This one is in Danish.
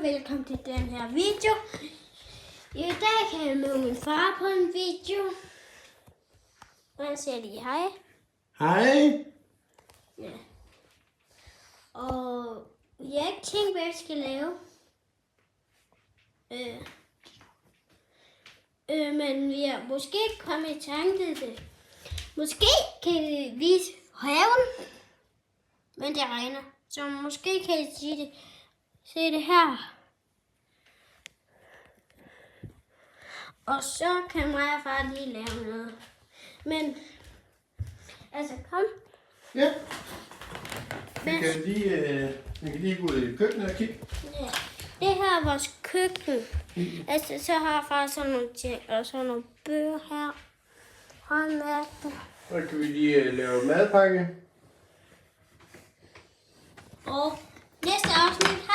og velkommen til den her video. I dag kan jeg møde min far på en video. Han siger lige hej. Hej. Ja. Og jeg har ikke tænkt, hvad jeg skal lave. Men vi er måske kommet i tanke til det. Måske kan vi vise haven, men det regner. Så måske kan I se det her. Og så kan mig og far lige lave noget. Men, altså kom. Ja. Vi kan lige gå ud i køkkenet og kigge. Ja. Det her er vores køkken. Altså, så har far sådan nogle ting, og sådan nogle bøger her. Håndværker. Så kan vi lige lave madpakke. Og næste afsnit